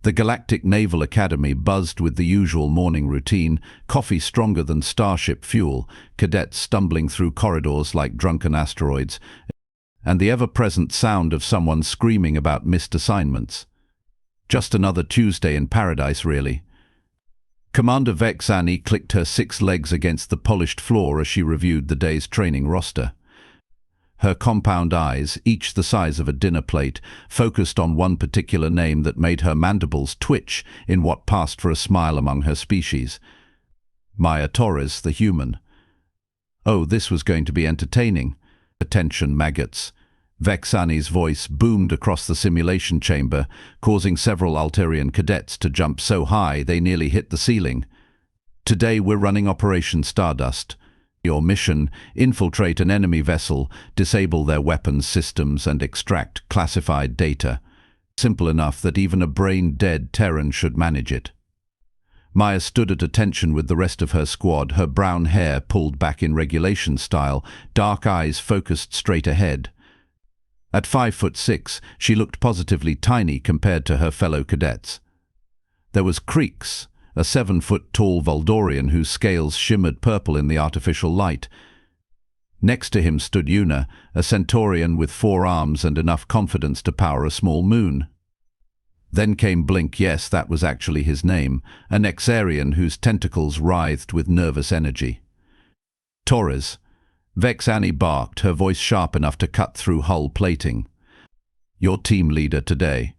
The Galactic Naval Academy buzzed with the usual morning routine, coffee stronger than starship fuel, cadets stumbling through corridors like drunken asteroids, and the ever-present sound of someone screaming about missed assignments. Just another Tuesday in paradise, really. Commander Vexani clicked her 6 legs against the polished floor as she reviewed the day's training roster. Her compound eyes, each the size of a dinner plate, focused on one particular name that made her mandibles twitch in what passed for a smile among her species. Maya Torres, the human. Oh, this was going to be entertaining. Attention, maggots. Vexani's voice boomed across the simulation chamber, causing several Alterian cadets to jump so high they nearly hit the ceiling. Today we're running Operation Stardust. Your mission: infiltrate an enemy vessel, disable their weapons systems and extract classified data. Simple enough that even a brain-dead Terran should manage it. Maya stood at attention with the rest of her squad, her brown hair pulled back in regulation style, dark eyes focused straight ahead. At 5'6", she looked positively tiny compared to her fellow cadets. There was Creeks, a 7-foot-tall Voldorian whose scales shimmered purple in the artificial light. Next to him stood Una, a Centaurian with 4 arms and enough confidence to power a small moon. Then came Blink, yes, that was actually his name, a Nexarian whose tentacles writhed with nervous energy. Torres. Vexani barked, her voice sharp enough to cut through hull plating. Your team leader today.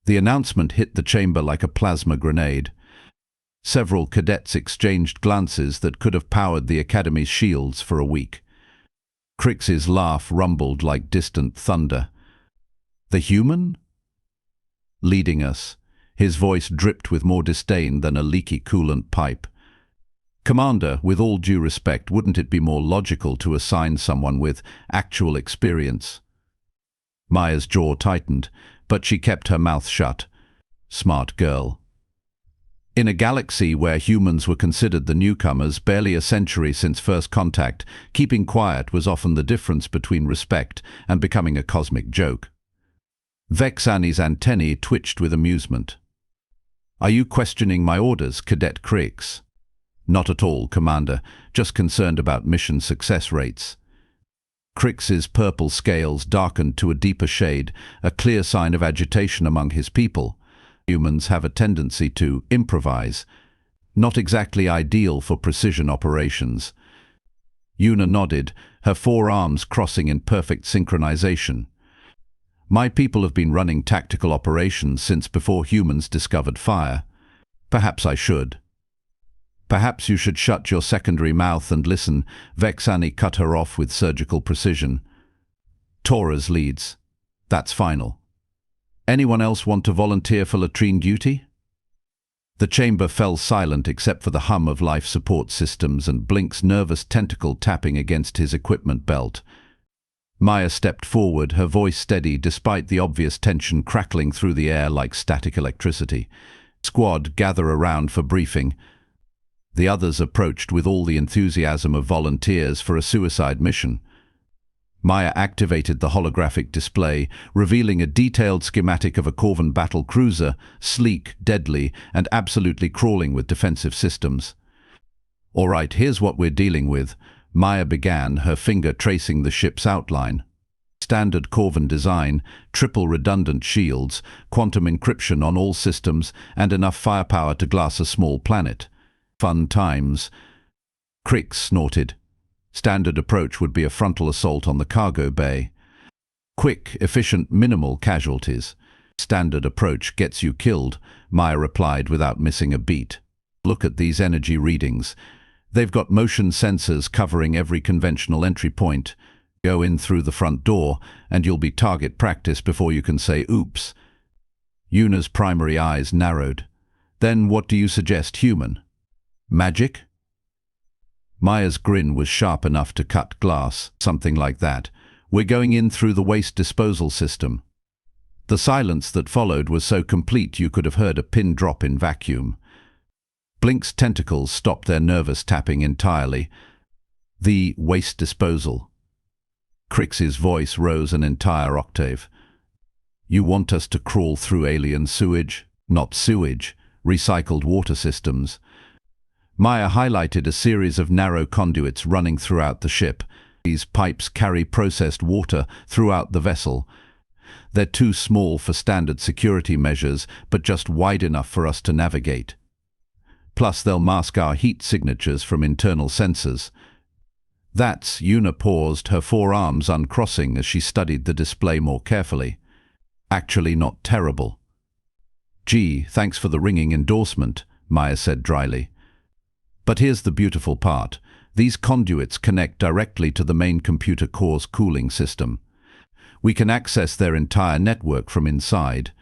The announcement hit the chamber like a plasma grenade. Several cadets exchanged glances that could have powered the Academy's shields for a week. Crix's laugh rumbled like distant thunder. The human? Leading us. His voice dripped with more disdain than a leaky coolant pipe. Commander, with all due respect, wouldn't it be more logical to assign someone with actual experience? Maya's jaw tightened, but she kept her mouth shut. Smart girl. In a galaxy where humans were considered the newcomers barely a century since first contact, keeping quiet was often the difference between respect and becoming a cosmic joke. Vexani's antennae twitched with amusement. Are you questioning my orders, Cadet Crix? Not at all, Commander, just concerned about mission success rates. Crix's purple scales darkened to a deeper shade, a clear sign of agitation among his people. Humans have a tendency to improvise, not exactly ideal for precision operations. Una nodded, her 4 arms crossing in perfect synchronization. My people have been running tactical operations since before humans discovered fire. Perhaps I should. Perhaps you should shut your secondary mouth and listen. Vexani cut her off with surgical precision. Torres leads. That's final. Anyone else want to volunteer for latrine duty? The chamber fell silent except for the hum of life support systems and Blink's nervous tentacle tapping against his equipment belt. Maya stepped forward, her voice steady despite the obvious tension crackling through the air like static electricity. Squad, gather around for briefing. The others approached with all the enthusiasm of volunteers for a suicide mission. Maya activated the holographic display, revealing a detailed schematic of a Corvan battle cruiser, sleek, deadly, and absolutely crawling with defensive systems. All right, here's what we're dealing with. Maya began, her finger tracing the ship's outline. Standard Corvan design, triple redundant shields, quantum encryption on all systems, and enough firepower to glass a small planet. Fun times. Crix snorted. Standard approach would be a frontal assault on the cargo bay. Quick, efficient, minimal casualties. Standard approach gets you killed, Maya replied without missing a beat. Look at these energy readings. They've got motion sensors covering every conventional entry point. Go in through the front door, and you'll be target practice before you can say oops. Una's primary eyes narrowed. Then what do you suggest, human? Magic? Maya's grin was sharp enough to cut glass, something like that. We're going in through the waste disposal system. The silence that followed was so complete you could have heard a pin drop in vacuum. Blink's tentacles stopped their nervous tapping entirely. The waste disposal. Crix's voice rose an entire octave. You want us to crawl through alien sewage? not sewage, recycled water systems. Maya highlighted a series of narrow conduits running throughout the ship. These pipes carry processed water throughout the vessel. They're too small for standard security measures, but just wide enough for us to navigate. Plus, they'll mask our heat signatures from internal sensors. Una paused, her forearms uncrossing as she studied the display more carefully. Actually not terrible. Gee, thanks for the ringing endorsement, Maya said dryly. But here's the beautiful part. These conduits connect directly to the main computer core's cooling system. We can access their entire network from inside.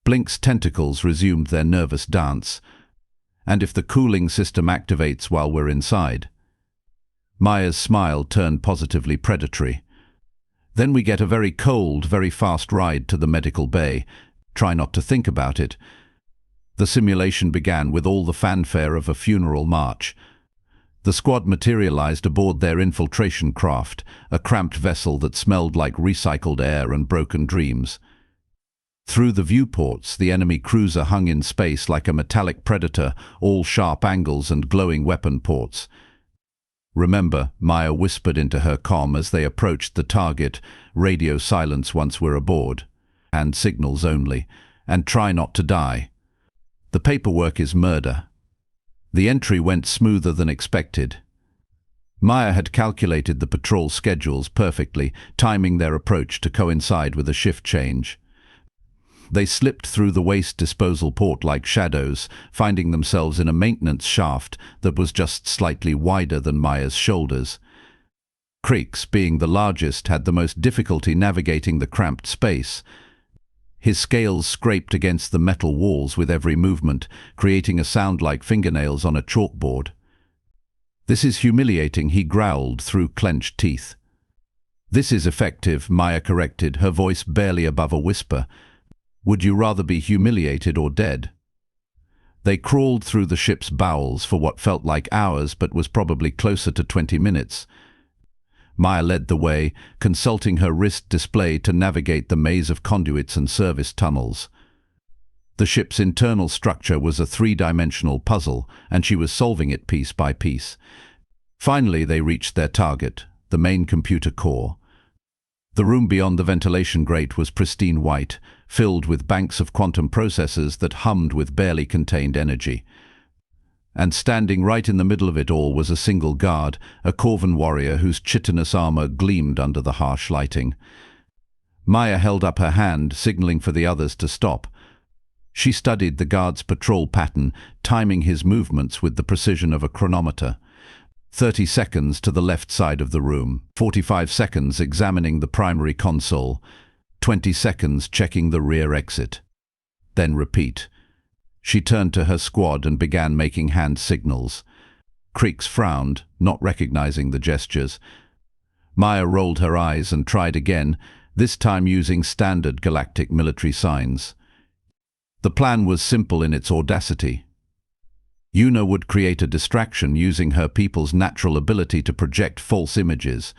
Blink's tentacles resumed their nervous dance. And if the cooling system activates while we're inside? Maya's smile turned positively predatory. Then we get a very cold, very fast ride to the medical bay. Try not to think about it. The simulation began with all the fanfare of a funeral march. The squad materialized aboard their infiltration craft, a cramped vessel that smelled like recycled air and broken dreams. Through the viewports, the enemy cruiser hung in space like a metallic predator, all sharp angles and glowing weapon ports. Remember, Maya whispered into her comm as they approached the target, radio silence once we're aboard. Hand signals only, and try not to die. The paperwork is murder. The entry went smoother than expected. Maya had calculated the patrol schedules perfectly, timing their approach to coincide with a shift change. They slipped through the waste disposal port like shadows, finding themselves in a maintenance shaft that was just slightly wider than Maya's shoulders. Creeks, being the largest, had the most difficulty navigating the cramped space. His scales scraped against the metal walls with every movement, creating a sound like fingernails on a chalkboard. "This is humiliating," he growled through clenched teeth. "This is effective," Maya corrected, her voice barely above a whisper. "Would you rather be humiliated or dead?" They crawled through the ship's bowels for what felt like hours but was probably closer to 20 minutes. Maya led the way, consulting her wrist display to navigate the maze of conduits and service tunnels. The ship's internal structure was a three-dimensional puzzle, and she was solving it piece by piece. Finally, they reached their target, the main computer core. The room beyond the ventilation grate was pristine white, filled with banks of quantum processors that hummed with barely contained energy. And standing right in the middle of it all was a single guard, a Corvan warrior whose chitinous armor gleamed under the harsh lighting. Maya held up her hand, signaling for the others to stop. She studied the guard's patrol pattern, timing his movements with the precision of a chronometer. 30 seconds to the left side of the room, 45 seconds examining the primary console, 20 seconds checking the rear exit. Then repeat. She turned to her squad and began making hand signals. Creeks frowned, not recognizing the gestures. Maya rolled her eyes and tried again, this time using standard galactic military signs. The plan was simple in its audacity. Una would create a distraction using her people's natural ability to project false images.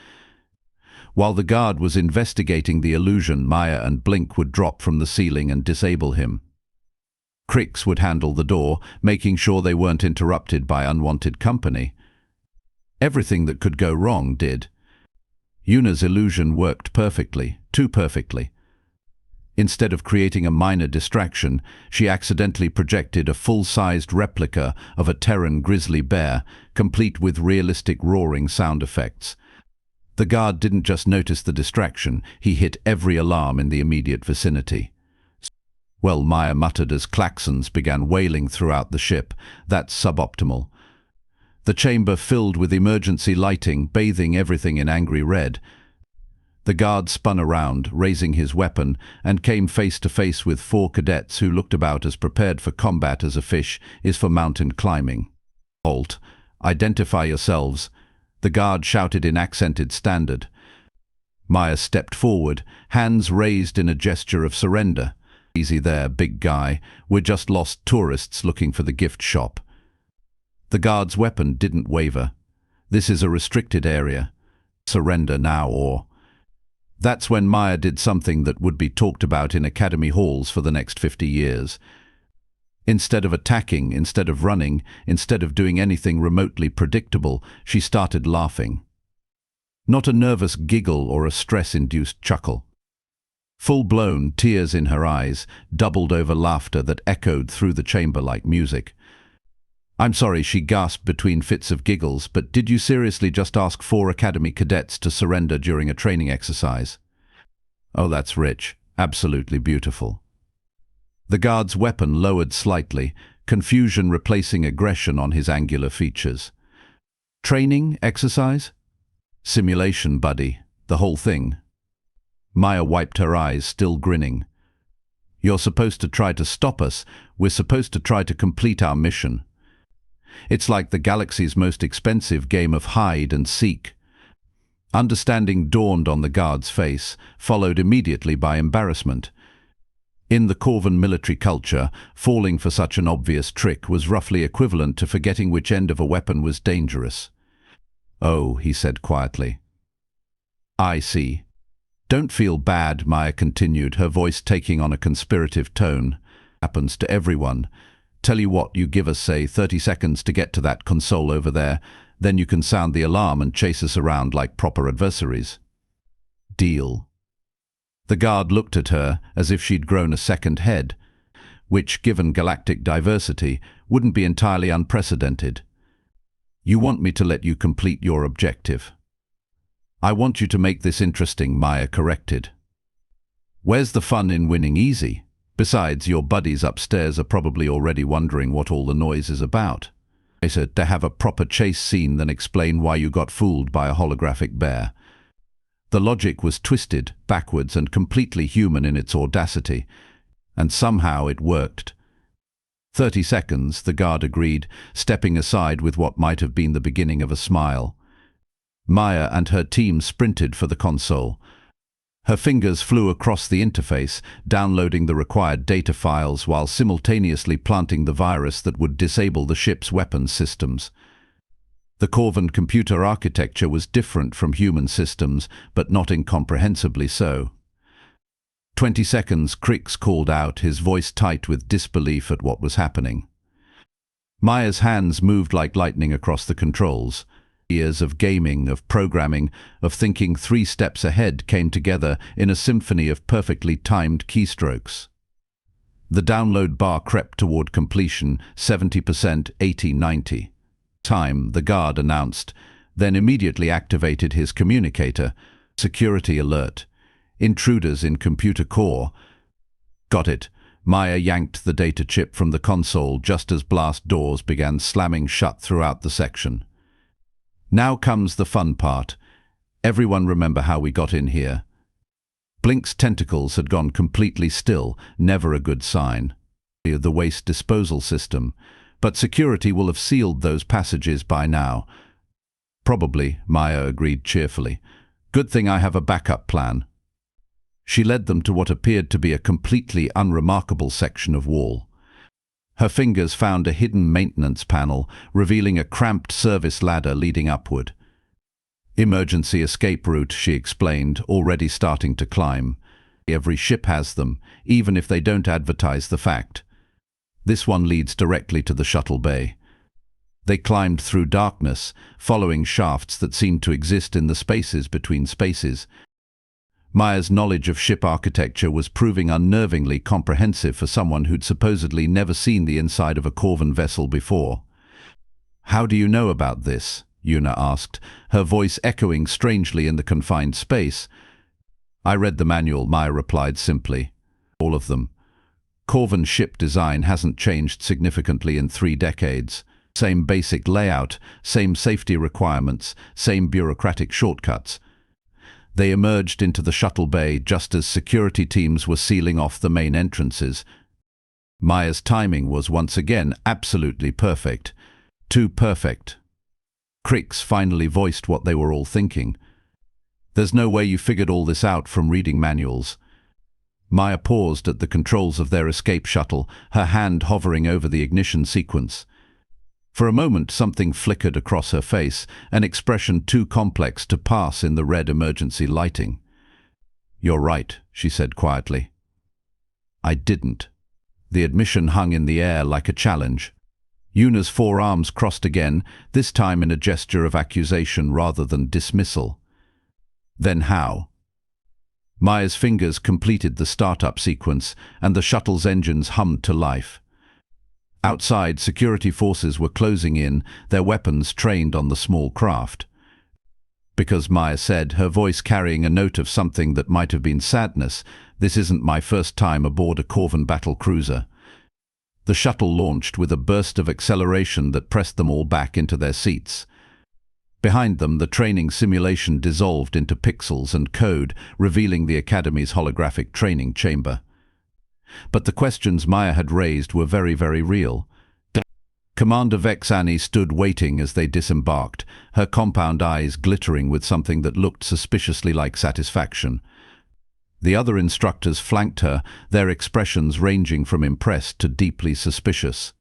While the guard was investigating the illusion, Maya and Blink would drop from the ceiling and disable him. Creeks would handle the door, making sure they weren't interrupted by unwanted company. Everything that could go wrong did. Una's illusion worked perfectly, too perfectly. Instead of creating a minor distraction, she accidentally projected a full-sized replica of a Terran grizzly bear, complete with realistic roaring sound effects. The guard didn't just notice the distraction, he hit every alarm in the immediate vicinity. "Well," Maya muttered as klaxons began wailing throughout the ship, "that's suboptimal." The chamber filled with emergency lighting, bathing everything in angry red. The guard spun around, raising his weapon, and came face to face with 4 cadets who looked about as prepared for combat as a fish is for mountain climbing. "Halt! Identify yourselves!" the guard shouted in accented standard. Maya stepped forward, hands raised in a gesture of surrender. "Easy there, big guy. We're just lost tourists looking for the gift shop." The guard's weapon didn't waver. "This is a restricted area. Surrender now or..." That's when Maya did something that would be talked about in academy halls for the next 50 years. Instead of attacking, instead of running, instead of doing anything remotely predictable, she started laughing. Not a nervous giggle or a stress-induced chuckle. Full-blown, tears in her eyes, doubled-over laughter that echoed through the chamber like music. "I'm sorry," she gasped between fits of giggles, "but did you seriously just ask 4 Academy cadets to surrender during a training exercise?" "Oh, that's rich. Absolutely beautiful." The guard's weapon lowered slightly, confusion replacing aggression on his angular features. "Training exercise?" "Simulation, buddy. The whole thing." Maya wiped her eyes, still grinning. "You're supposed to try to stop us. We're supposed to try to complete our mission. It's like the galaxy's most expensive game of hide and seek." Understanding dawned on the guard's face, followed immediately by embarrassment. In the Corvan military culture, falling for such an obvious trick was roughly equivalent to forgetting which end of a weapon was dangerous. "Oh," he said quietly. "I see." "Don't feel bad," Maya continued, her voice taking on a conspirative tone. "Happens to everyone. Tell you what, you give us, say, 30 seconds to get to that console over there, then you can sound the alarm and chase us around like proper adversaries." "Deal." The guard looked at her as if she'd grown a second head, which, given galactic diversity, wouldn't be entirely unprecedented. "You want me to let you complete your objective?" "I want you to make this interesting," Maya corrected. "Where's the fun in winning easy? Besides, your buddies upstairs are probably already wondering what all the noise is about. Better to have a proper chase scene than explain why you got fooled by a holographic bear." The logic was twisted, backwards, and completely human in its audacity, and somehow it worked. 30 seconds, the guard agreed, stepping aside with what might have been the beginning of a smile. Maya and her team sprinted for the console. Her fingers flew across the interface, downloading the required data files while simultaneously planting the virus that would disable the ship's weapons systems. The Corvan computer architecture was different from human systems, but not incomprehensibly so. 20 seconds, Crix called out, his voice tight with disbelief at what was happening. Maya's hands moved like lightning across the controls. Years of gaming, of programming, of thinking 3 steps ahead came together in a symphony of perfectly timed keystrokes. The download bar crept toward completion, 70%, 80, 90. "Time," the guard announced, then immediately activated his communicator. "Security alert. Intruders in computer core." "Got it." Maya yanked the data chip from the console just as blast doors began slamming shut throughout the section. "Now comes the fun part. Everyone remember how we got in here?" Blink's tentacles had gone completely still, never a good sign. The waste disposal system. But security will have sealed those passages by now. "Probably," Maya agreed cheerfully. "Good thing I have a backup plan." She led them to what appeared to be a completely unremarkable section of wall. Her fingers found a hidden maintenance panel, revealing a cramped service ladder leading upward. "Emergency escape route," she explained, already starting to climb. "Every ship has them, even if they don't advertise the fact. This one leads directly to the shuttle bay." They climbed through darkness, following shafts that seemed to exist in the spaces between spaces. Maya's knowledge of ship architecture was proving unnervingly comprehensive for someone who'd supposedly never seen the inside of a Corvan vessel before. "How do you know about this?" Yuna asked, her voice echoing strangely in the confined space. "I read the manual," Maya replied simply. "All of them. Corvan ship design hasn't changed significantly in 3 decades. Same basic layout, same safety requirements, same bureaucratic shortcuts." They emerged into the shuttle bay just as security teams were sealing off the main entrances. Maya's timing was once again absolutely perfect. Too perfect. Crix finally voiced what they were all thinking. "There's no way you figured all this out from reading manuals." Maya paused at the controls of their escape shuttle, her hand hovering over the ignition sequence. For a moment something flickered across her face, an expression too complex to pass in the red emergency lighting. "You're right," she said quietly. "I didn't." The admission hung in the air like a challenge. Yuna's forearms crossed again, this time in a gesture of accusation rather than dismissal. Then how? Maya's fingers completed the startup sequence, and the shuttle's engines hummed to life. Outside, security forces were closing in, their weapons trained on the small craft. Because Maya said, her voice carrying a note of something that might have been sadness, "This isn't my first time aboard a Corvan battle cruiser." The shuttle launched with a burst of acceleration that pressed them all back into their seats. Behind them, the training simulation dissolved into pixels and code, revealing the Academy's holographic training chamber. But the questions Maya had raised were very, very real. Commander Vexani stood waiting as they disembarked, her compound eyes glittering with something that looked suspiciously like satisfaction. The other instructors flanked her, their expressions ranging from impressed to deeply suspicious.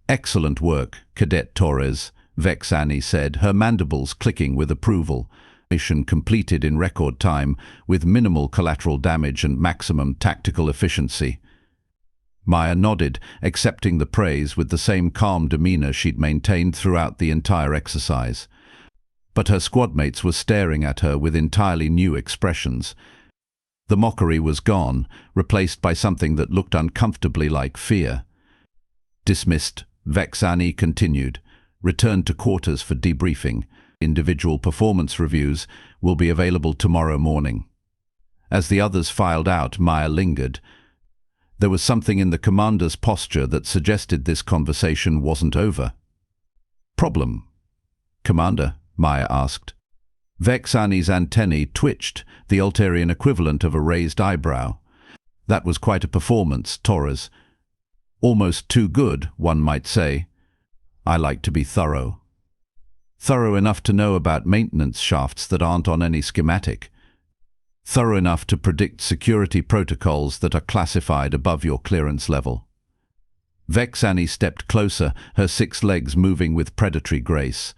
"Excellent work, Cadet Torres," Vexani said, her mandibles clicking with approval. Mission completed in record time, with minimal collateral damage and maximum tactical efficiency. Maya nodded, accepting the praise with the same calm demeanor she'd maintained throughout the entire exercise. But her squadmates were staring at her with entirely new expressions. The mockery was gone, replaced by something that looked uncomfortably like fear. "Dismissed," Vexani continued. "Return to quarters for debriefing. Individual performance reviews will be available tomorrow morning." As the others filed out, Maya lingered. There was something in the commander's posture that suggested this conversation wasn't over. "Problem, Commander?" Maya asked. Vexani's antennae twitched, the Altarian equivalent of a raised eyebrow. "That was quite a performance, Torres. Almost too good, one might say. I like to be thorough. Thorough enough to know about maintenance shafts that aren't on any schematic. Thorough enough to predict security protocols that are classified above your clearance level." Vexani stepped closer, her 6 legs moving with predatory grace.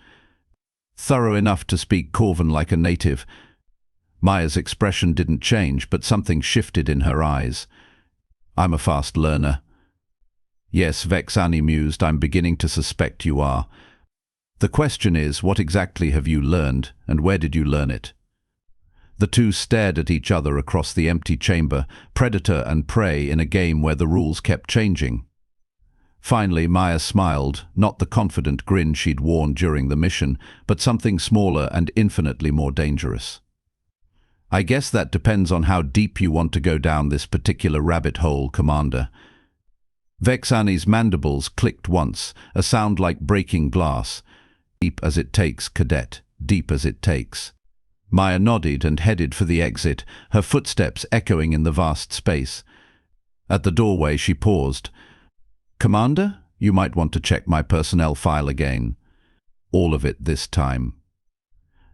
"Thorough enough to speak Corvan like a native." Maya's expression didn't change, but something shifted in her eyes. "I'm a fast learner." "Yes," Vexani mused, "I'm beginning to suspect you are. The question is, what exactly have you learned, and where did you learn it?" The two stared at each other across the empty chamber, predator and prey in a game where the rules kept changing. Finally, Maya smiled, not the confident grin she'd worn during the mission, but something smaller and infinitely more dangerous. "I guess that depends on how deep you want to go down this particular rabbit hole, Commander." Vexani's mandibles clicked once, a sound like breaking glass. "Deep as it takes, Cadet, deep as it takes." Maya nodded and headed for the exit, her footsteps echoing in the vast space. At the doorway she paused. "Commander, you might want to check my personnel file again. All of it this time."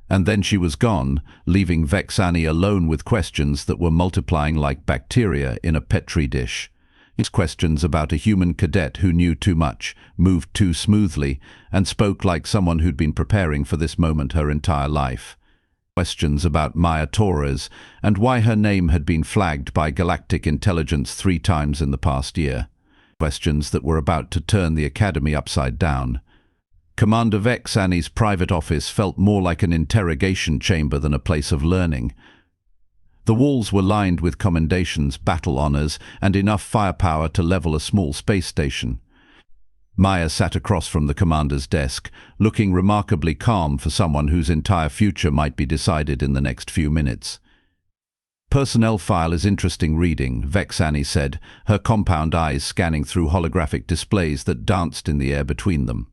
And then she was gone, leaving Vexani alone with questions that were multiplying like bacteria in a petri dish. It's questions about a human cadet who knew too much, moved too smoothly, and spoke like someone who'd been preparing for this moment her entire life. Questions about Maya Torres and why her name had been flagged by Galactic Intelligence 3 times in the past year. Questions that were about to turn the Academy upside down. Commander Vexani's private office felt more like an interrogation chamber than a place of learning. The walls were lined with commendations, battle honors, and enough firepower to level a small space station. Maya sat across from the commander's desk, looking remarkably calm for someone whose entire future might be decided in the next few minutes. "Personnel file is interesting reading," Vexani said, her compound eyes scanning through holographic displays that danced in the air between them.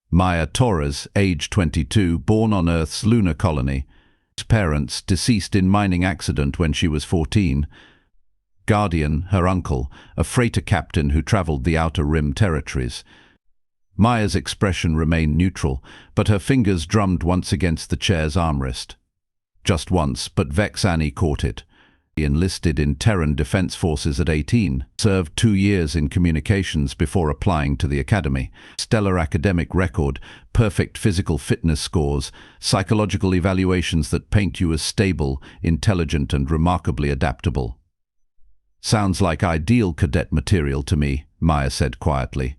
Maya Torres, age 22, born on Earth's lunar colony. Parents deceased in mining accident when she was 14. Guardian, her uncle, a freighter captain who traveled the Outer Rim territories. Maya's expression remained neutral, but her fingers drummed once against the chair's armrest. Just once, but Vexani caught it. He enlisted in Terran Defense Forces at 18, served 2 years in communications before applying to the Academy. Stellar academic record, perfect physical fitness scores, psychological evaluations that paint you as stable, intelligent and remarkably adaptable. Sounds like ideal cadet material to me, Maya said quietly.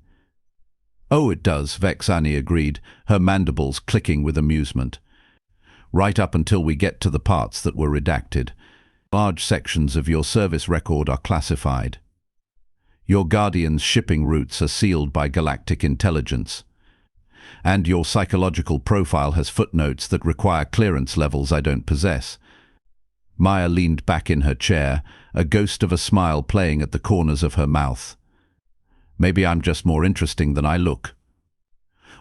Oh, it does, Vexani agreed, her mandibles clicking with amusement. Right up until we get to the parts that were redacted. Large sections of your service record are classified. Your Guardian's shipping routes are sealed by Galactic Intelligence. And your psychological profile has footnotes that require clearance levels I don't possess. Maya leaned back in her chair, a ghost of a smile playing at the corners of her mouth. Maybe I'm just more interesting than I look.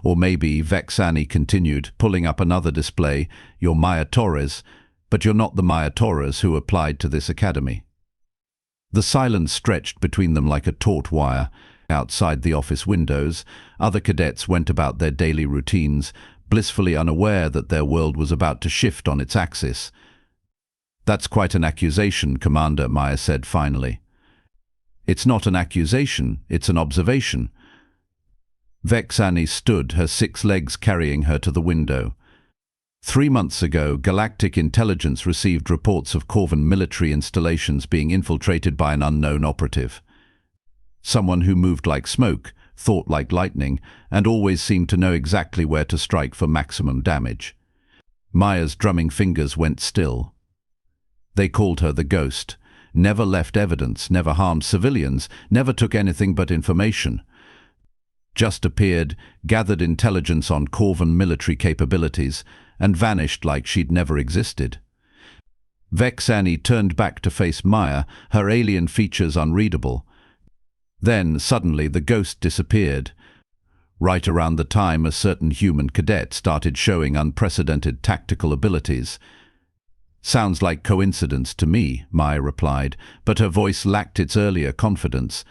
Or maybe, Vexani continued, pulling up another display, you're Maya Torres, but you're not the Maya Torres who applied to this academy. The silence stretched between them like a taut wire. Outside the office windows, other cadets went about their daily routines, blissfully unaware that their world was about to shift on its axis. That's quite an accusation, Commander, Maya said finally. It's not an accusation, it's an observation. Vexani stood, her 6 legs carrying her to the window. 3 months ago, Galactic Intelligence received reports of Corvan military installations being infiltrated by an unknown operative. Someone who moved like smoke, thought like lightning, and always seemed to know exactly where to strike for maximum damage. Maya's drumming fingers went still. They called her the Ghost. Never left evidence, never harmed civilians, never took anything but information. Just appeared, gathered intelligence on Corvan military capabilities, and vanished like she'd never existed. Vexani turned back to face Maya, her alien features unreadable. Then, suddenly, the Ghost disappeared. Right around the time a certain human cadet started showing unprecedented tactical abilities. Sounds like coincidence to me, Maya replied, but her voice lacked its earlier confidence.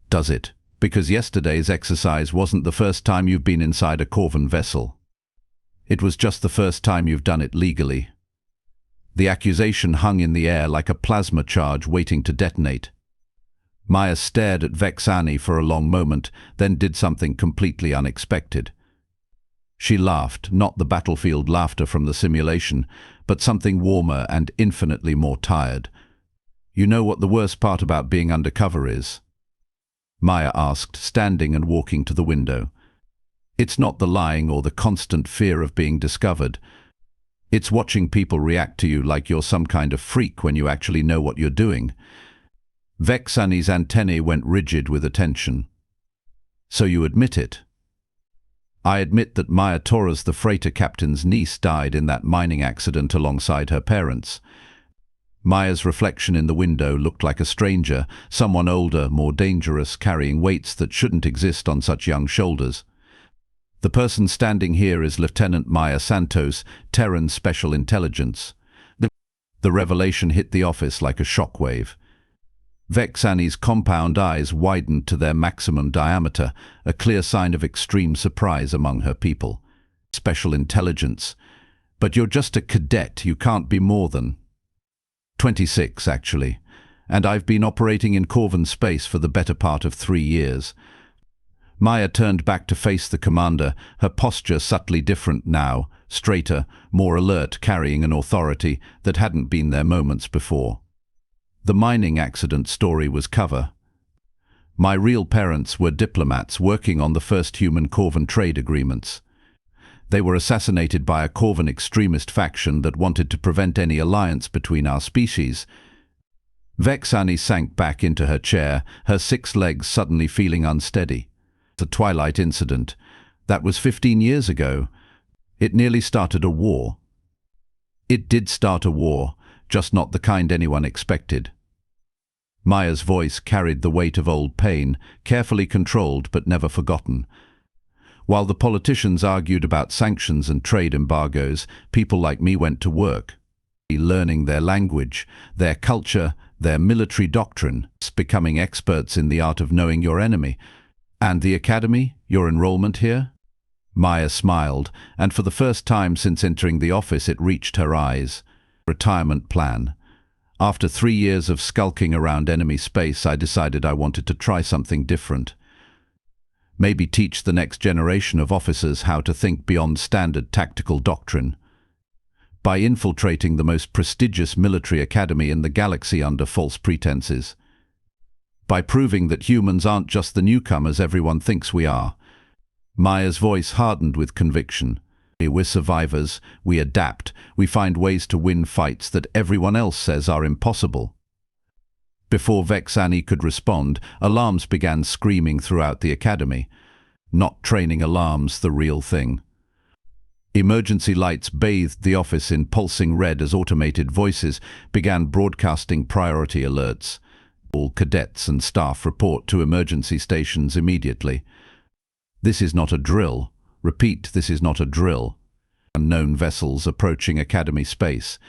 Does it? Because yesterday's exercise wasn't the first time you've been inside a Corvan vessel. It was just the first time you've done it legally. The accusation hung in the air like a plasma charge waiting to detonate. Maya stared at Vexani for a long moment, then did something completely unexpected. She laughed, not the battlefield laughter from the simulation, but something warmer and infinitely more tired. You know what the worst part about being undercover is? Maya asked, standing and walking to the window. It's not the lying or the constant fear of being discovered. It's watching people react to you like you're some kind of freak when you actually know what you're doing. Vexani's antennae went rigid with attention. So you admit it? I admit that Maya Torres, the freighter captain's niece, died in that mining accident alongside her parents. Maya's reflection in the window looked like a stranger, someone older, more dangerous, carrying weights that shouldn't exist on such young shoulders. The person standing here is Lieutenant Maya Santos, Terran Special Intelligence. The revelation hit the office like a shockwave. Vexani's compound eyes widened to their maximum diameter, a clear sign of extreme surprise among her people. Special Intelligence. But you're just a cadet, you can't be more than 26, actually. And I've been operating in Corvan space for the better part of 3 years. Maya turned back to face the commander, her posture subtly different now, straighter, more alert, carrying an authority that hadn't been there moments before. The mining accident story was cover. My real parents were diplomats working on the first human Corvan trade agreements. They were assassinated by a Corvan extremist faction that wanted to prevent any alliance between our species. Vexani sank back into her chair, her 6 legs suddenly feeling unsteady. The Twilight incident. That was 15 years ago. It nearly started a war. It did start a war, just not the kind anyone expected. Maya's voice carried the weight of old pain, carefully controlled but never forgotten. While the politicians argued about sanctions and trade embargoes, people like me went to work, learning their language, their culture, their military doctrine, becoming experts in the art of knowing your enemy. And the academy, your enrollment here? Maya smiled, and for the first time since entering the office it reached her eyes. Retirement plan. After 3 years of skulking around enemy space, I decided I wanted to try something different. Maybe teach the next generation of officers how to think beyond standard tactical doctrine. by infiltrating the most prestigious military academy in the galaxy under false pretenses. By proving that humans aren't just the newcomers everyone thinks we are. Maya's voice hardened with conviction. We're survivors, we adapt, we find ways to win fights that everyone else says are impossible. Before Vexani could respond, alarms began screaming throughout the academy. Not training alarms, the real thing. Emergency lights bathed the office in pulsing red as automated voices began broadcasting priority alerts. All cadets and staff report to emergency stations immediately. This is not a drill. Repeat, this is not a drill. Unknown vessels approaching Academy space.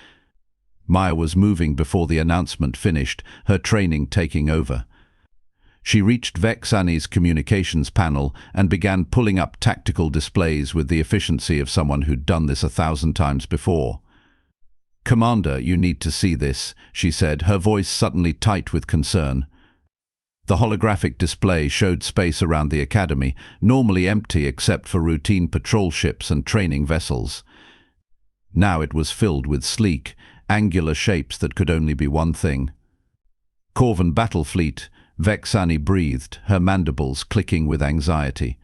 Maya was moving before the announcement finished, her training taking over. She reached Vexani's communications panel and began pulling up tactical displays with the efficiency of someone who'd done this 1,000 times before. "Commander, you need to see this," she said, her voice suddenly tight with concern. The holographic display showed space around the academy, normally empty except for routine patrol ships and training vessels. Now it was filled with sleek, angular shapes that could only be one thing. Corvan battle fleet, Vexani breathed, her mandibles clicking with anxiety.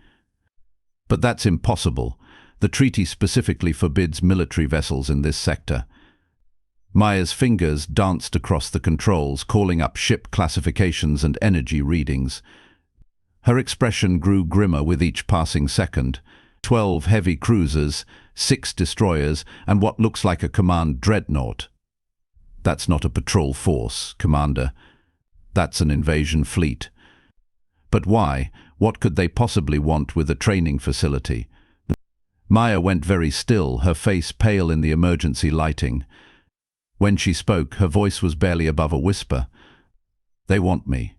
But that's impossible. The treaty specifically forbids military vessels in this sector. Maya's fingers danced across the controls, calling up ship classifications and energy readings. Her expression grew grimmer with each passing second. 12 heavy cruisers, 6 destroyers, and what looks like a command dreadnought. That's not a patrol force, Commander. That's an invasion fleet. But why? What could they possibly want with a training facility? Maya went very still, her face pale in the emergency lighting. When she spoke, her voice was barely above a whisper. "They want me."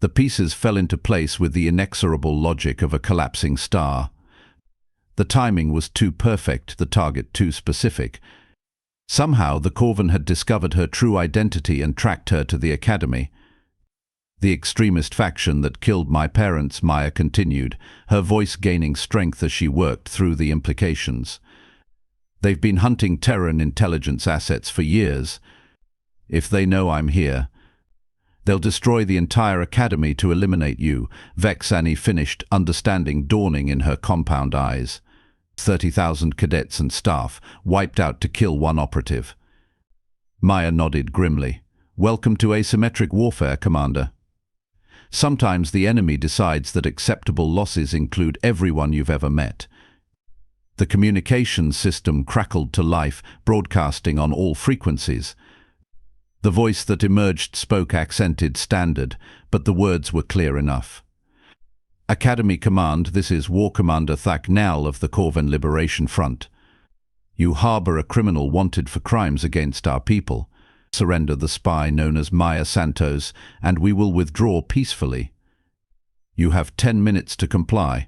The pieces fell into place with the inexorable logic of a collapsing star. The timing was too perfect, the target too specific. Somehow the Corvan had discovered her true identity and tracked her to the academy. "The extremist faction that killed my parents," Maya continued, her voice gaining strength as she worked through the implications. "They've been hunting Terran intelligence assets for years. If they know I'm here, they'll destroy the entire academy to eliminate you," Vexani finished, understanding dawning in her compound eyes. 30,000 cadets and staff, wiped out to kill one operative. Maya nodded grimly. "Welcome to asymmetric warfare, Commander. Sometimes the enemy decides that acceptable losses include everyone you've ever met." The communications system crackled to life, broadcasting on all frequencies. The voice that emerged spoke accented standard, but the words were clear enough. "Academy Command, this is War Commander Thaknal of the Corvan Liberation Front. You harbor a criminal wanted for crimes against our people. Surrender the spy known as Maya Santos, and we will withdraw peacefully. You have 10 minutes to comply."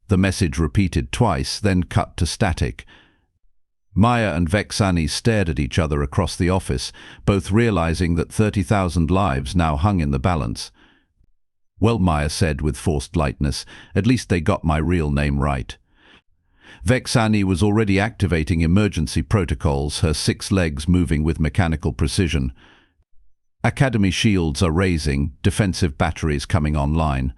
The message repeated twice, then cut to static. Maya and Vexani stared at each other across the office, both realizing that 30,000 lives now hung in the balance. "Well," Maya said with forced lightness, "at least they got my real name right." Vexani was already activating emergency protocols, her 6 legs moving with mechanical precision. Academy shields are raising, defensive batteries coming online.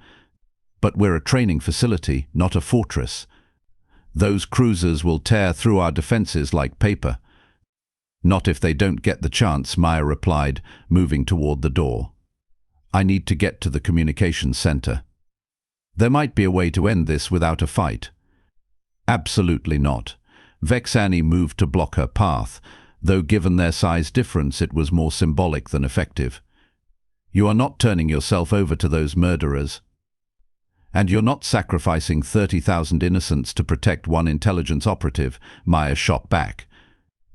But we're a training facility, not a fortress. Those cruisers will tear through our defenses like paper. "Not if they don't get the chance," Maya replied, moving toward the door. "I need to get to the communications center. There might be a way to end this without a fight." "Absolutely not." Vexani moved to block her path, though given their size difference it was more symbolic than effective. "You are not turning yourself over to those murderers. And you're not sacrificing 30,000 innocents to protect one intelligence operative," Maya shot back.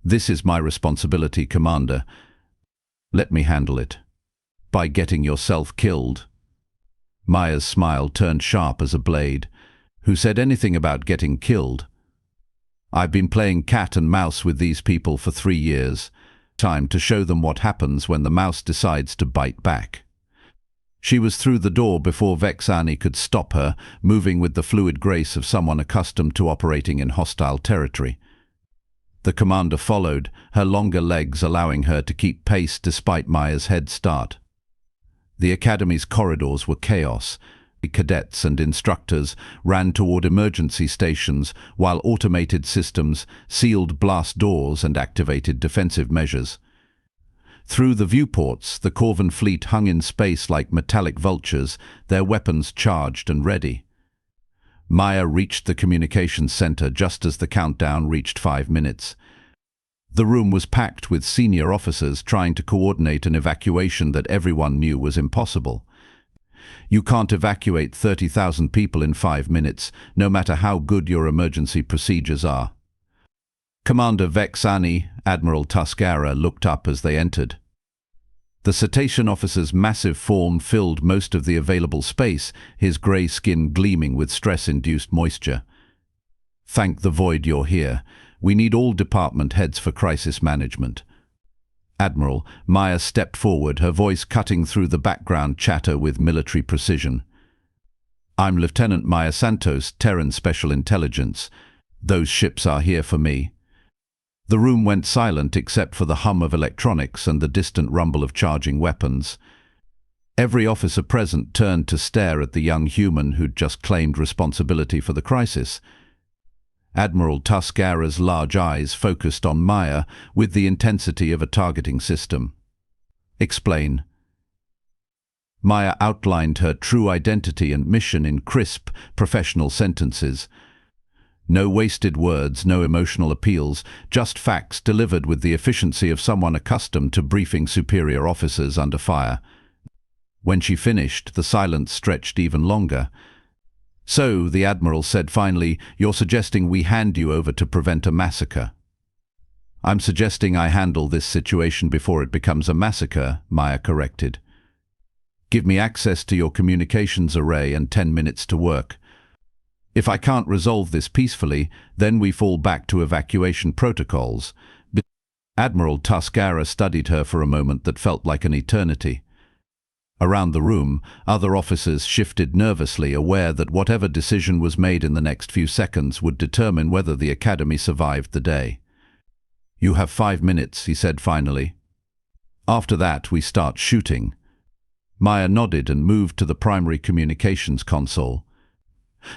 "This is my responsibility, Commander. Let me handle it." "By getting yourself killed." Maya's smile turned sharp as a blade. "Who said anything about getting killed? I've been playing cat and mouse with these people for 3 years. Time to show them what happens when the mouse decides to bite back." She was through the door before Vexani could stop her, moving with the fluid grace of someone accustomed to operating in hostile territory. The commander followed, her longer legs allowing her to keep pace despite Maya's head start. The academy's corridors were chaos. The cadets and instructors ran toward emergency stations while automated systems sealed blast doors and activated defensive measures. Through the viewports, the Corvan fleet hung in space like metallic vultures, their weapons charged and ready. Maya reached the communications center just as the countdown reached 5 minutes. The room was packed with senior officers trying to coordinate an evacuation that everyone knew was impossible. You can't evacuate 30,000 people in 5 minutes, no matter how good your emergency procedures are. Commander Vexani, Admiral Tuscara, looked up as they entered. The cetacean officer's massive form filled most of the available space, his grey skin gleaming with stress-induced moisture. "Thank the void you're here. We need all department heads for crisis management." "Admiral," Maya stepped forward, her voice cutting through the background chatter with military precision. "I'm Lieutenant Maya Santos, Terran Special Intelligence. Those ships are here for me." The room went silent except for the hum of electronics and the distant rumble of charging weapons. Every officer present turned to stare at the young human who'd just claimed responsibility for the crisis. Admiral Tuscara's large eyes focused on Maya with the intensity of a targeting system. "Explain." Maya outlined her true identity and mission in crisp, professional sentences. No wasted words, no emotional appeals, just facts delivered with the efficiency of someone accustomed to briefing superior officers under fire. When she finished, the silence stretched even longer. "So," the Admiral said finally, "you're suggesting we hand you over to prevent a massacre?" "I'm suggesting I handle this situation before it becomes a massacre," Maya corrected. "Give me access to your communications array and 10 minutes to work. If I can't resolve this peacefully, then we fall back to evacuation protocols." Admiral Tuscara studied her for a moment that felt like an eternity. Around the room, other officers shifted nervously, aware that whatever decision was made in the next few seconds would determine whether the academy survived the day. "You have 5 minutes," he said finally. "After that, we start shooting." Maya nodded and moved to the primary communications console.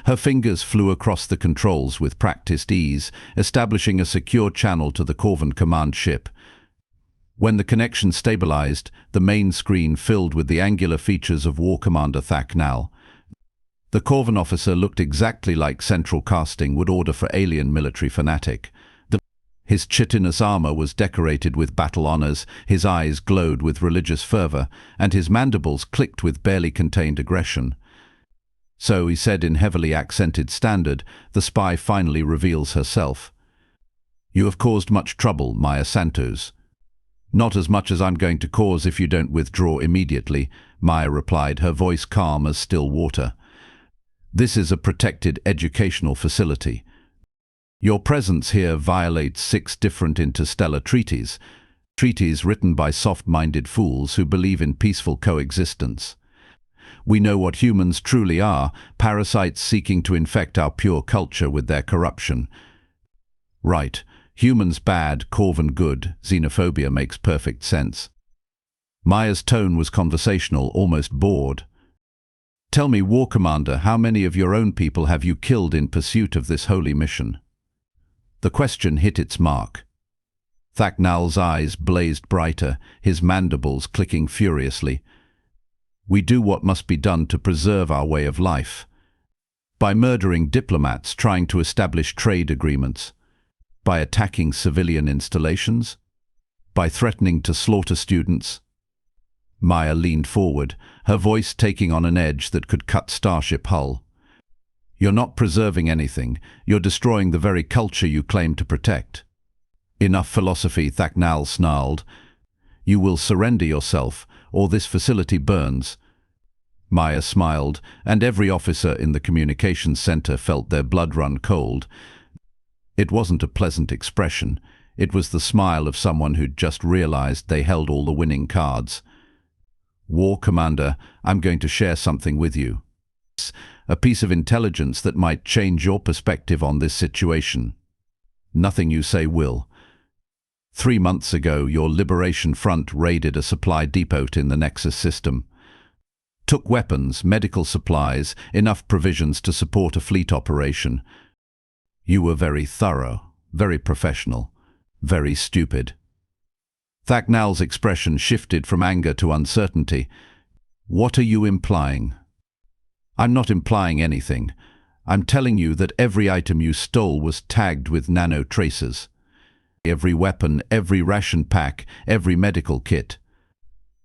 Her fingers flew across the controls with practiced ease, establishing a secure channel to the Corvan command ship. When the connection stabilized, the main screen filled with the angular features of War Commander Thaknal. The Corvan officer looked exactly like central casting would order for alien military fanatic. His chitinous armor was decorated with battle honors, his eyes glowed with religious fervor, and his mandibles clicked with barely contained aggression. "So," he said in heavily accented standard, the spy finally reveals herself. "You have caused much trouble, Maya Santos." "Not as much as I'm going to cause if you don't withdraw immediately," Maya replied, her voice calm as still water. "This is a protected educational facility. Your presence here violates 6 different interstellar treaties written by soft-minded fools who believe in peaceful coexistence. We know what humans truly are, parasites seeking to infect our pure culture with their corruption. Right, humans bad, Corvan good, xenophobia makes perfect sense." Maya's tone was conversational, almost bored. "Tell me, War Commander, how many of your own people have you killed in pursuit of this holy mission?" The question hit its mark. Thaknal's eyes blazed brighter, his mandibles clicking furiously. "We do what must be done to preserve our way of life. By murdering diplomats trying to establish trade agreements. By attacking civilian installations. By threatening to slaughter students." Maya leaned forward, her voice taking on an edge that could cut starship hull. "You're not preserving anything. You're destroying the very culture you claim to protect." "Enough philosophy," Thaknal snarled. "You will surrender yourself, or this facility burns." Maya smiled, and every officer in the communications center felt their blood run cold. It wasn't a pleasant expression. It was the smile of someone who'd just realized they held all the winning cards. "War Commander, I'm going to share something with you. A piece of intelligence that might change your perspective on this situation." "Nothing you say will. 3 months ago, your Liberation Front raided a supply depot in the Nexus system. Took weapons, medical supplies, enough provisions to support a fleet operation. You were very thorough, very professional, very stupid. Thaknal's expression shifted from anger to uncertainty. What are you implying? I'm not implying anything. I'm telling you that every item you stole was tagged with nano traces. Every weapon, every ration pack, every medical kit.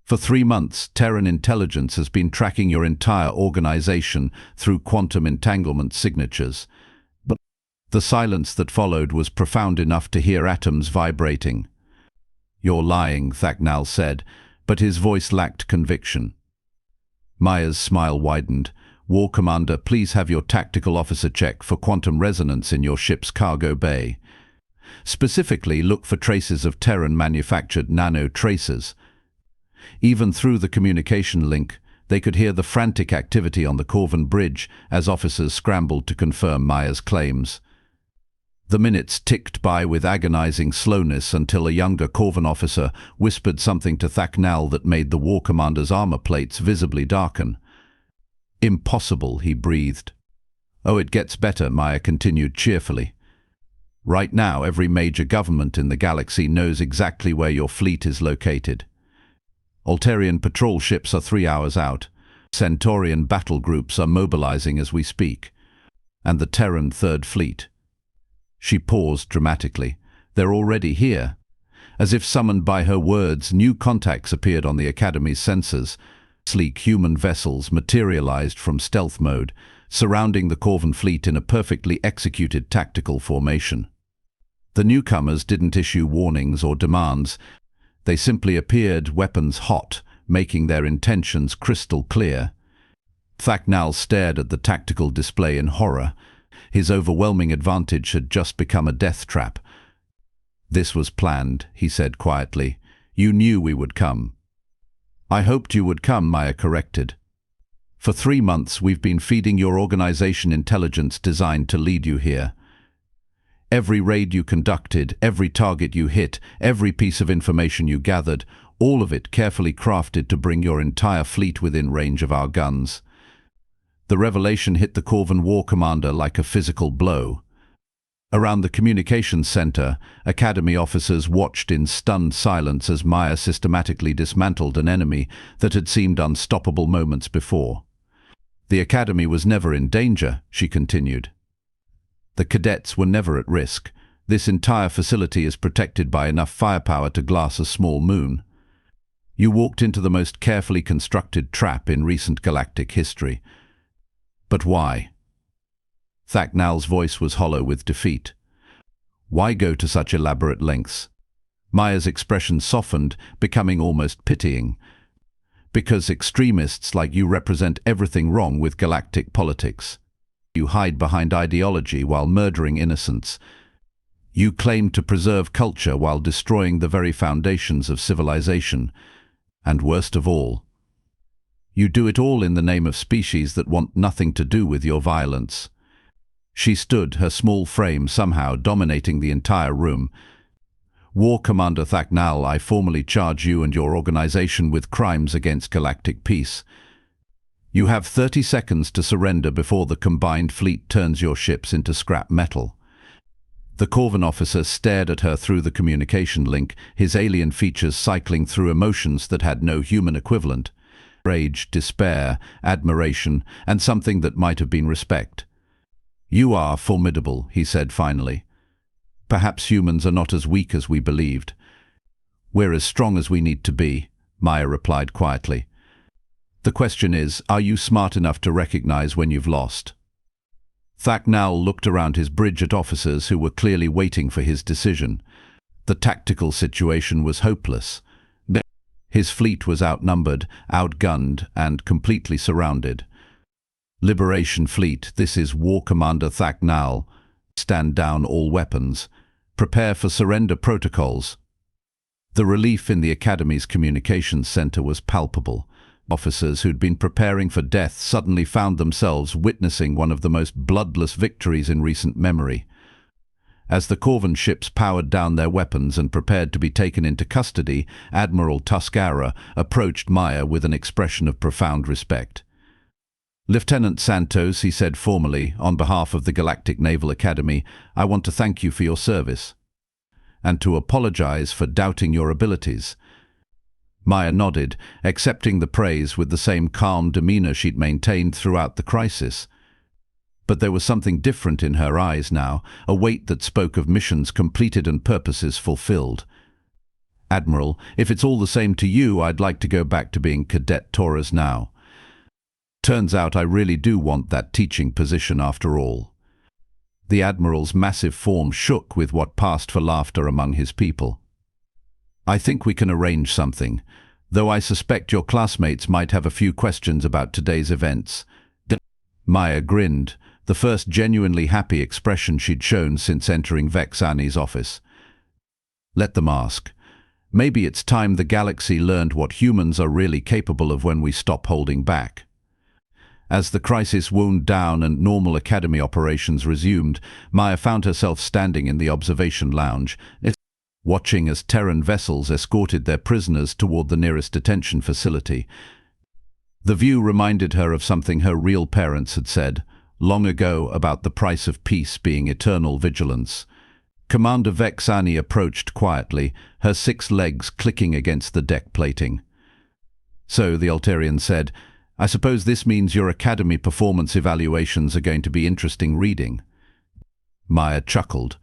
For 3 months, Terran intelligence has been tracking your entire organization through quantum entanglement signatures. But the silence that followed was profound enough to hear atoms vibrating. You're lying, Thaknal said, but his voice lacked conviction. Maya's smile widened. War Commander, please have your tactical officer check for quantum resonance in your ship's cargo bay. Specifically, look for traces of Terran-manufactured nano tracers. Even through the communication link, they could hear the frantic activity on the Corvan bridge as officers scrambled to confirm Maya's claims. The minutes ticked by with agonizing slowness until a younger Corvan officer whispered something to Thaknal that made the War Commander's armor plates visibly darken. Impossible, he breathed. Oh, it gets better, Maya continued cheerfully. Right now, every major government in the galaxy knows exactly where your fleet is located. Altarian patrol ships are 3 hours out. Centaurian battle groups are mobilizing as we speak. And the Terran Third Fleet. She paused dramatically. They're already here. As if summoned by her words, new contacts appeared on the Academy's sensors. Sleek human vessels materialized from stealth mode, surrounding the Corvan fleet in a perfectly executed tactical formation. The newcomers didn't issue warnings or demands. They simply appeared, weapons hot, making their intentions crystal clear. Thaknal stared at the tactical display in horror. His overwhelming advantage had just become a death trap. This was planned, he said quietly. You knew we would come. I hoped you would come, Maya corrected. For 3 months we've been feeding your organization intelligence designed to lead you here. Every raid you conducted, every target you hit, every piece of information you gathered, all of it carefully crafted to bring your entire fleet within range of our guns. The revelation hit the Corvan War Commander like a physical blow. Around the communications center, Academy officers watched in stunned silence as Maya systematically dismantled an enemy that had seemed unstoppable moments before. The Academy was never in danger, she continued. The cadets were never at risk. This entire facility is protected by enough firepower to glass a small moon. You walked into the most carefully constructed trap in recent galactic history. But why? Thaknal's voice was hollow with defeat. Why go to such elaborate lengths? Maya's expression softened, becoming almost pitying. Because extremists like you represent everything wrong with galactic politics. You hide behind ideology while murdering innocents. You claim to preserve culture while destroying the very foundations of civilization. And worst of all, you do it all in the name of species that want nothing to do with your violence. She stood, her small frame somehow dominating the entire room. War Commander Thaknal, I formally charge you and your organization with crimes against galactic peace. You have 30 seconds to surrender before the combined fleet turns your ships into scrap metal. The Corvan officer stared at her through the communication link, his alien features cycling through emotions that had no human equivalent. Rage, despair, admiration, and something that might have been respect. You are formidable, he said finally. Perhaps humans are not as weak as we believed. We're as strong as we need to be, Maya replied quietly. The question is, are you smart enough to recognize when you've lost? Thaknal looked around his bridge at officers who were clearly waiting for his decision. The tactical situation was hopeless. His fleet was outnumbered, outgunned, and completely surrounded. Liberation Fleet, this is War Commander Thaknal. Stand down all weapons. Prepare for surrender protocols. The relief in the Academy's communications center was palpable. Officers who'd been preparing for death suddenly found themselves witnessing one of the most bloodless victories in recent memory. As the Corvan ships powered down their weapons and prepared to be taken into custody, Admiral Tuscara approached Maya with an expression of profound respect. "Lieutenant Santos," he said formally, "on behalf of the Galactic Naval Academy, I want to thank you for your service, and to apologize for doubting your abilities." Maya nodded, accepting the praise with the same calm demeanor she'd maintained throughout the crisis. But there was something different in her eyes now, a weight that spoke of missions completed and purposes fulfilled. "Admiral, if it's all the same to you, I'd like to go back to being Cadet Torres now. Turns out I really do want that teaching position after all." The Admiral's massive form shook with what passed for laughter among his people. "I think we can arrange something, though I suspect your classmates might have a few questions about today's events." Maya grinned, the first genuinely happy expression she'd shown since entering Vexani's office. "Let them ask. Maybe it's time the galaxy learned what humans are really capable of when we stop holding back." As the crisis wound down and normal academy operations resumed, Maya found herself standing in the observation lounge, watching as Terran vessels escorted their prisoners toward the nearest detention facility. The view reminded her of something her real parents had said long ago about the price of peace being eternal vigilance. Commander Vexani approached quietly, her 6 legs clicking against the deck plating. "So," the Altarian said, "I suppose this means your academy performance evaluations are going to be interesting reading." Maya chuckled.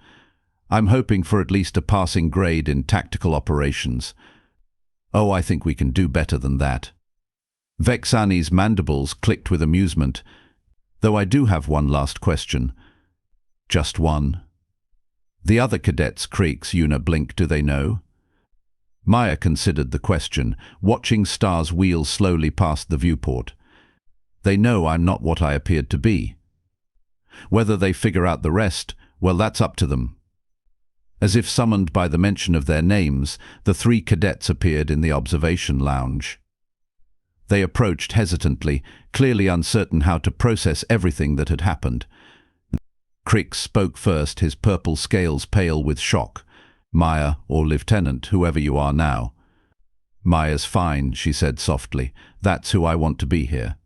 "I'm hoping for at least a passing grade in tactical operations." "Oh, I think we can do better than that." Vexani's mandibles clicked with amusement. "Though I do have one last question." "Just one?" "The other cadets, Creeks," Una blinked, "do they know?" Maya considered the question, watching Star's wheel slowly past the viewport. "They know I'm not what I appeared to be. Whether they figure out the rest, well, that's up to them." As if summoned by the mention of their names, the 3 cadets appeared in the observation lounge. They approached hesitantly, clearly uncertain how to process everything that had happened. Creeks spoke first, his purple scales pale with shock. "Maya, or Lieutenant, whoever you are now." "Maya's fine," she said softly. "That's who I want to be here."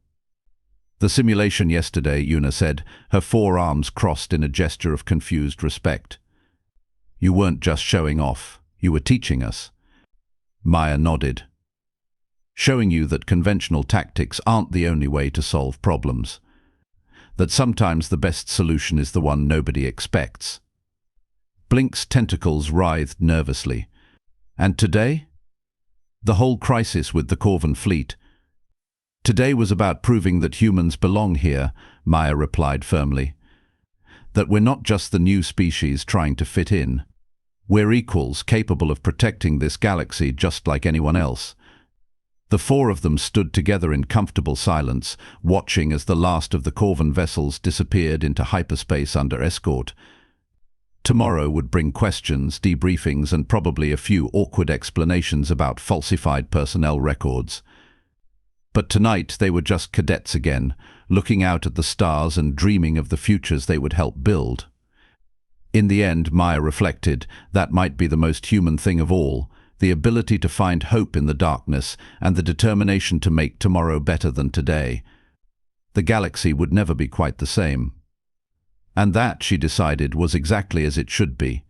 "The simulation yesterday," Una said, her forearms crossed in a gesture of confused respect. "You weren't just showing off. You were teaching us." Maya nodded. "Showing you that conventional tactics aren't the only way to solve problems. That sometimes the best solution is the one nobody expects." Blink's tentacles writhed nervously. "And today?" "The whole crisis with the Corvan fleet. Today was about proving that humans belong here," Maya replied firmly. "That we're not just the new species trying to fit in. We're equals, capable of protecting this galaxy just like anyone else." The 4 of them stood together in comfortable silence, watching as the last of the Corvan vessels disappeared into hyperspace under escort. Tomorrow would bring questions, debriefings, and probably a few awkward explanations about falsified personnel records. But tonight they were just cadets again, looking out at the stars and dreaming of the futures they would help build. In the end, Maya reflected, that might be the most human thing of all, the ability to find hope in the darkness and the determination to make tomorrow better than today. The galaxy would never be quite the same. And that, she decided, was exactly as it should be.